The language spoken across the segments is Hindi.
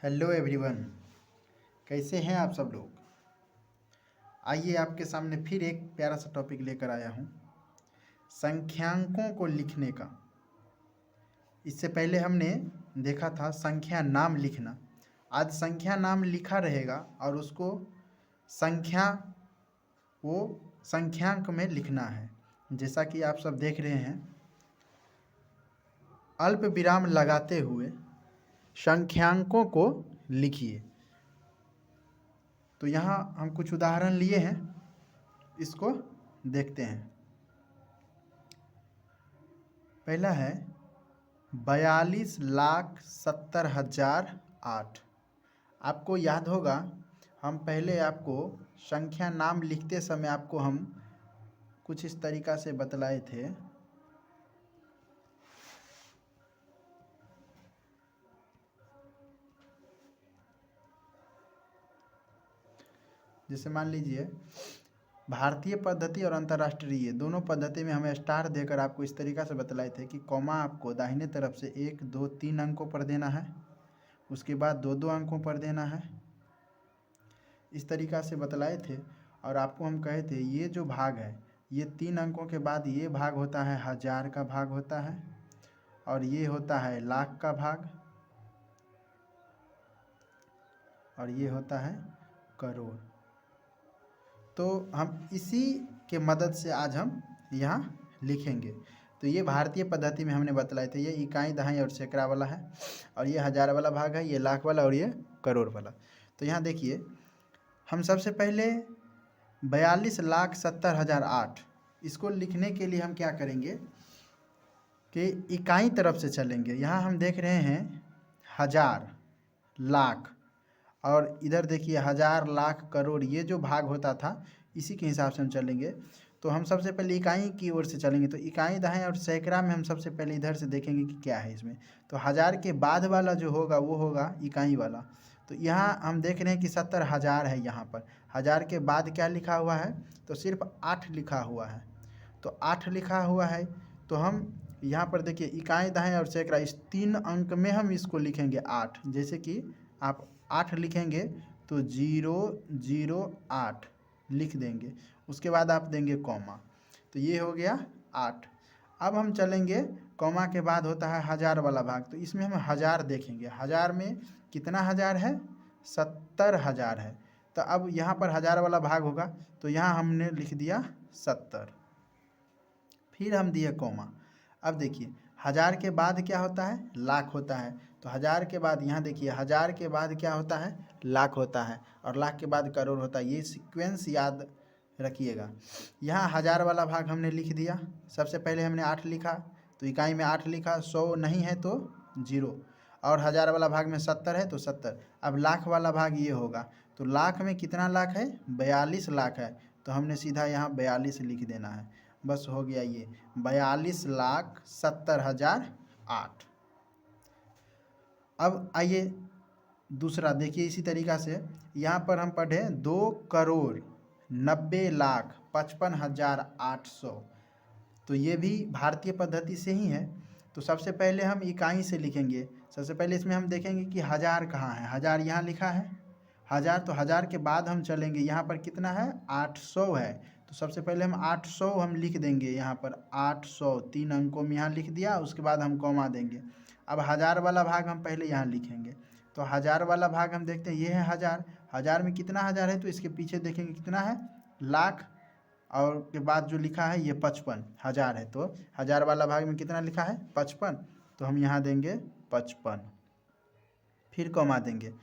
Hello everyone. कैसे हैं आप सब लोग। आइए आपके सामने फिर एक प्यारा सा टॉपिक लेकर आया हूँ, संख्यांकों को लिखने का। इससे पहले हमने देखा था संख्या नाम लिखना। आज संख्या नाम लिखा रहेगा और उसको संख्या वो संख्यांक में लिखना है। जैसा कि आप सब देख रहे हैं, अल्प विराम लगाते हुए संख्यांकों को लिखिए। तो यहाँ हम कुछ उदाहरण लिए हैं, इसको देखते हैं। पहला है 42,70,008। आपको याद होगा, हम पहले आपको संख्या नाम लिखते समय आपको हम कुछ इस तरीका से बतलाए थे। जैसे मान लीजिए भारतीय पद्धति और अंतर्राष्ट्रीय दोनों पद्धति में हमें स्टार देकर आपको इस तरीका से बतलाए थे कि कॉमा आपको दाहिने तरफ से 1, 2, 3 अंकों पर देना है, उसके बाद 2-2 अंकों पर देना है। इस तरीका से बतलाए थे और आपको हम कहे थे ये जो भाग है, ये 3 अंकों के बाद ये भाग होता है 1000 का भाग होता है, और ये होता है लाख का भाग, और ये होता है करोड़। तो हम इसी के मदद से आज हम यहाँ लिखेंगे। तो ये भारतीय पद्धति में हमने बतलाए थे, ये इकाई, दहाई और सैकड़ा वाला है, और ये 1000 वाला भाग है, ये लाख वाला और ये करोड़ वाला। तो यहाँ देखिए, हम सबसे पहले 42,70,008 इसको लिखने के लिए हम क्या करेंगे कि इकाई तरफ से चलेंगे। यहाँ हम देख रहे हैं 1000, लाख, और इधर देखिए 1000, लाख, करोड़, ये जो भाग होता था इसी के हिसाब से हम चलेंगे। तो हम सबसे पहले इकाई की ओर से चलेंगे। तो इकाई, दहाई और सैकड़ा में हम सबसे पहले इधर से देखेंगे कि क्या है इसमें। तो 1000 के बाद वाला जो होगा वो होगा इकाई वाला। तो यहाँ हम देख रहे हैं कि 70,000 है। यहाँ पर 1000 के बाद क्या लिखा हुआ है, तो सिर्फ 8 लिखा हुआ है। तो 8 लिखा हुआ है, तो हम यहाँ पर देखिए इकाई, दहाई और सैकड़ा, इस 3 अंक में हम इसको लिखेंगे 8। जैसे कि आप 8 लिखेंगे तो 008 लिख देंगे, उसके बाद आप देंगे कॉमा, तो ये हो गया 8। अब हम चलेंगे, कॉमा के बाद होता है 1000 वाला भाग। तो इसमें हम 1000 देखेंगे। 1000 में कितना 1000 है, 70,000 है। तो अब यहाँ पर 1000 वाला भाग होगा, तो यहाँ हमने लिख दिया 70, फिर हम दिए कॉमा। अब देखिए 1000 के बाद क्या होता है, लाख होता है। तो 1000 के बाद यहाँ देखिए 1000 के बाद क्या होता है, लाख होता है, और लाख के बाद करोड़ होता है। ये सीक्वेंस याद रखिएगा। यहाँ 1000 वाला भाग हमने लिख दिया। सबसे पहले हमने 8 लिखा, तो इकाई में 8 लिखा, 100 नहीं है तो 0, और 1000 वाला भाग में 70 है तो 70। अब लाख वाला भाग ये होगा, तो लाख में कितना लाख है, 42 लाख है। तो हमने सीधा यहाँ 42 लिख देना है, बस हो गया ये 42,70,008। अब आइए दूसरा देखिए, इसी तरीका से यहाँ पर हम पढ़े 2,90,55,800। तो ये भी भारतीय पद्धति से ही है। तो सबसे पहले हम इकाई से लिखेंगे। सबसे पहले इसमें हम देखेंगे कि 1000 कहाँ है, 1000 यहाँ लिखा है 1000। तो 1000 के बाद हम चलेंगे, यहाँ पर कितना है, 800 है। तो सबसे पहले हम 800 हम लिख देंगे, यहाँ पर 800 3 अंकों में यहाँ लिख दिया, उसके बाद हम कॉमा देंगे। अब 1000 वाला भाग हम पहले यहाँ लिखेंगे। तो 1000 वाला भाग हम देखते हैं, ये है 1000। 1000 में कितना 1000 है, तो इसके पीछे देखेंगे कितना है, लाख, और के बाद जो लिखा है ये 55,000 है। तो 1000 वाला भाग में कितना लिखा है, 55, तो हम यहाँ देंगे 55, फिर कॉमा देंगे।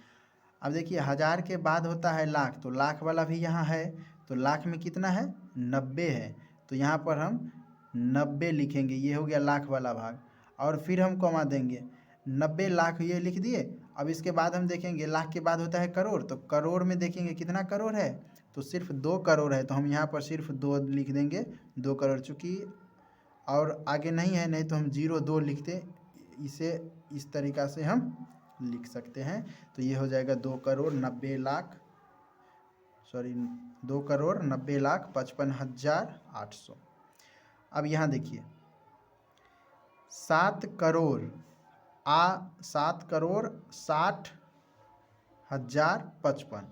अब देखिए 1000 के बाद होता है लाख, तो लाख वाला भी यहाँ है। तो लाख में कितना है, 90 है। तो यहाँ पर हम 90 लिखेंगे, ये हो गया लाख वाला भाग, और फिर हम कॉमा देंगे। 90 लाख ये लिख दिए। अब इसके बाद हम देखेंगे लाख के बाद होता है करोड़। तो करोड़ में देखेंगे कितना करोड़ है, तो सिर्फ 2 करोड़ है। तो हम यहाँ पर सिर्फ 2 लिख देंगे, 2 करोड़, चूँकि और आगे नहीं है, नहीं तो हम 02 लिखते। इसे इस तरीक़ा से हम लिख सकते हैं। तो ये हो जाएगा 2,90,55,800। अब यहाँ देखिए 7 करोड़ 60 1055।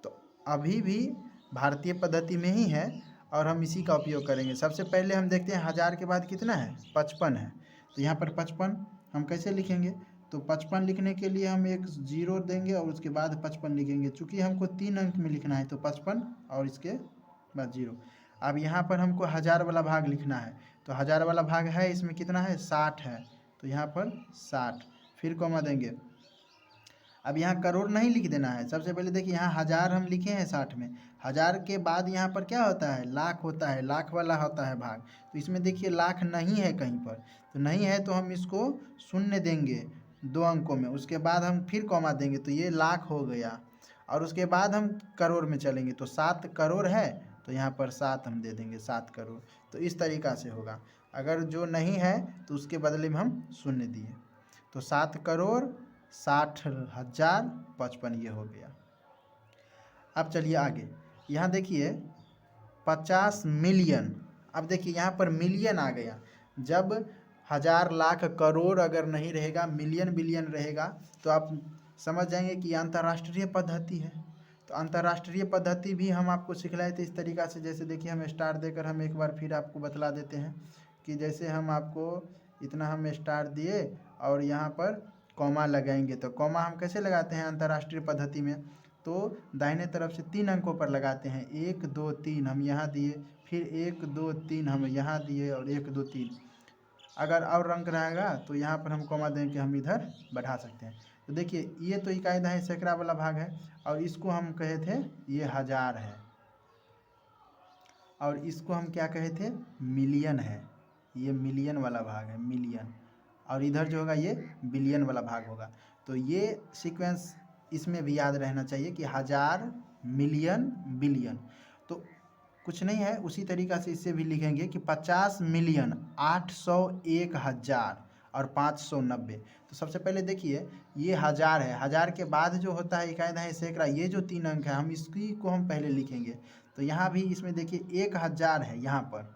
तो अभी भी भारतीय पद्धति में ही है और हम इसी का उपयोग करेंगे। सबसे पहले हम देखते हैं 1000 के बाद कितना है, 55 है। तो यहाँ पर 55 हम कैसे लिखेंगे, तो 55 लिखने के लिए हम एक 0 देंगे और उसके बाद 55 लिखेंगे। चूँकि हमको 3 अंक में लिखना है तो 55 और इसके बाद 0। अब यहाँ पर हमको 1000 वाला भाग लिखना है, तो 1000 वाला भाग है इसमें कितना है, 60 है। तो यहाँ पर 60, फिर कॉमा देंगे। अब यहाँ करोड़ नहीं लिख देना है। सबसे पहले देखिए यहाँ 1000 हम लिखे हैं 60 में, 1000 के बाद यहाँ पर क्या होता है, लाख होता है, लाख वाला होता है भाग। तो इसमें देखिए लाख नहीं है कहीं पर, तो नहीं है तो हम इसको शून्य देंगे 2 अंकों में, उसके बाद हम फिर कॉमा देंगे तो ये लाख हो गया। और उसके बाद हम करोड़ में चलेंगे तो 7 करोड़ है, तो यहाँ पर 7 हम दे देंगे, 7 करोड़। तो इस तरीक़ा से होगा। अगर जो नहीं है तो उसके बदले में हम शून्य दिए, तो 7 करोड़ 60,055 ये हो गया। अब चलिए आगे, यहाँ देखिए 50 मिलियन। अब देखिए यहाँ पर मिलियन आ गया। जब 1000 लाख करोड़ अगर नहीं रहेगा, मिलियन बिलियन रहेगा, तो आप समझ जाएंगे कि अंतर्राष्ट्रीय पद्धति है। तो अंतर्राष्ट्रीय पद्धति भी हम आपको सिखलाए थे इस तरीक़ा से। जैसे देखिए हम स्टार देकर हम एक बार फिर आपको बतला देते हैं कि जैसे हम आपको इतना हम स्टार दिए और यहाँ पर कॉमा लगाएंगे। तो कॉमा हम कैसे लगाते हैं अंतर्राष्ट्रीय पद्धति में, तो दाहिने तरफ से 3 अंकों पर लगाते हैं। 1 2 3 हम यहाँ दिए, फिर 1 2 3 हम यहाँ दिए और 1 2 3। अगर और अंक रहेगा तो यहाँ पर हम कॉमा दें कि हम इधर बढ़ा सकते हैं। तो देखिए ये तो इकाई दहाई सैकड़ा वाला भाग है और इसको हम कहे थे ये 1000 है, और इसको हम क्या कहे थे, मिलियन है। ये मिलियन वाला भाग है, मिलियन। और इधर जो होगा ये बिलियन वाला भाग होगा। तो ये सीक्वेंस इसमें भी याद रहना चाहिए कि 1000 मिलियन बिलियन। तो कुछ नहीं है, उसी तरीक़ा से इससे भी लिखेंगे कि 50 मिलियन 801,000 और 590। तो सबसे पहले देखिए ये 1000 है, 1000 के बाद जो होता है इकाई दहाई सैकड़ा, ये जो 3 अंक है हम इसकी को हम पहले लिखेंगे। तो यहाँ भी इसमें देखिए 1000 है, यहाँ पर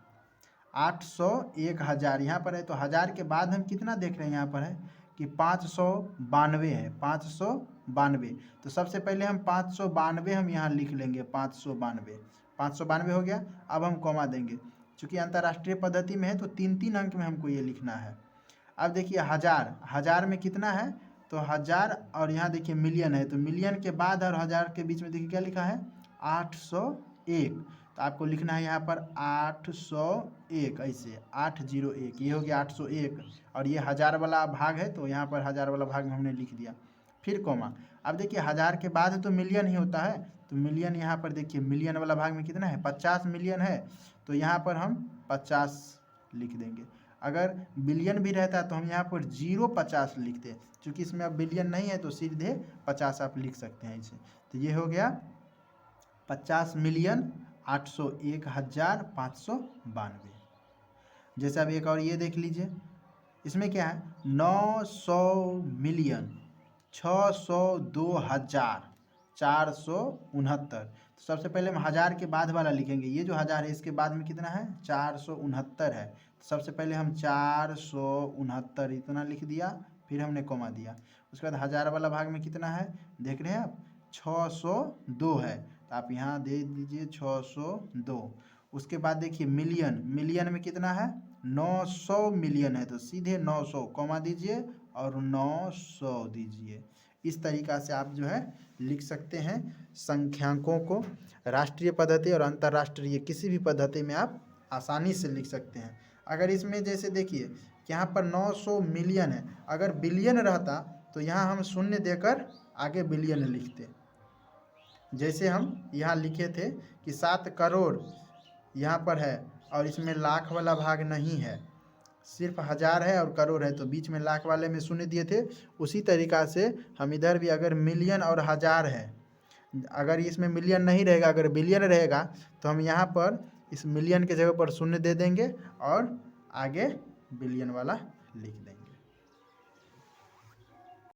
801,000 यहाँ पर है। तो 1000 के बाद हम कितना देख रहे हैं, यहाँ पर है कि 592 है, 592। तो सबसे पहले हम 592 हम यहाँ लिख लेंगे, 592 हो गया। अब हम कॉमा देंगे, चूँकि अंतर्राष्ट्रीय पद्धति में है तो 3 अंक में हमको ये लिखना है। अब देखिए 1000 में कितना है, तो 1000 और यहाँ देखिए मिलियन है, तो मिलियन के बाद और 1000 के बीच में देखिए क्या लिखा है, 801। तो आपको लिखना है यहाँ पर 801, ऐसे 801, ये हो गया 801। और ये 1000 वाला भाग है तो यहाँ पर 1000 वाला भाग में हमने लिख दिया, फिर कॉमा। अब देखिए 1000 के बाद तो मिलियन ही होता है, तो मिलियन यहाँ पर देखिए मिलियन वाला भाग में कितना है, 50 मिलियन है। तो यहाँ पर हम 50 लिख देंगे। अगर बिलियन भी रहता तो हम यहाँ पर 050 लिखते, चूँकि इसमें अब बिलियन नहीं है तो सीधे 50 आप लिख सकते हैं इसे। तो ये हो गया 50 मिलियन 801,592। जैसे अब एक और ये देख लीजिए, इसमें क्या है, 900 मिलियन 602,469। तो सबसे पहले हम 1000 के बाद वाला लिखेंगे। ये जो 1000 है इसके बाद में कितना है, 469 है। तो सबसे पहले हम 469 इतना लिख दिया, फिर हमने कॉमा दिया। उसके बाद 1000 वाला भाग में कितना है, देख रहे हैं आप, 602 है, तो आप यहाँ दे दीजिए 602। उसके बाद देखिए मिलियन में कितना है, 900 मिलियन है, तो सीधे 900 कॉमा दीजिए और 900 दीजिए। इस तरीक़ा से आप जो है लिख सकते हैं संख्यांकों को। राष्ट्रीय पद्धति और अंतर्राष्ट्रीय किसी भी पद्धति में आप आसानी से लिख सकते हैं। अगर इसमें जैसे देखिए कि यहाँ पर 900 मिलियन है, अगर बिलियन रहता तो यहाँ हम शून्य देकर आगे बिलियन लिखते। जैसे हम यहाँ लिखे थे कि 7 करोड़ यहाँ पर है और इसमें लाख वाला भाग नहीं है, सिर्फ 1000 है और करोड़ है, तो बीच में लाख वाले में शून्य दिए थे। उसी तरीक़ा से हम इधर भी अगर मिलियन और 1000 है, अगर इसमें मिलियन नहीं रहेगा, अगर बिलियन रहेगा तो हम यहाँ पर इस मिलियन के जगह पर शून्य दे देंगे और आगे बिलियन वाला लिख देंगे।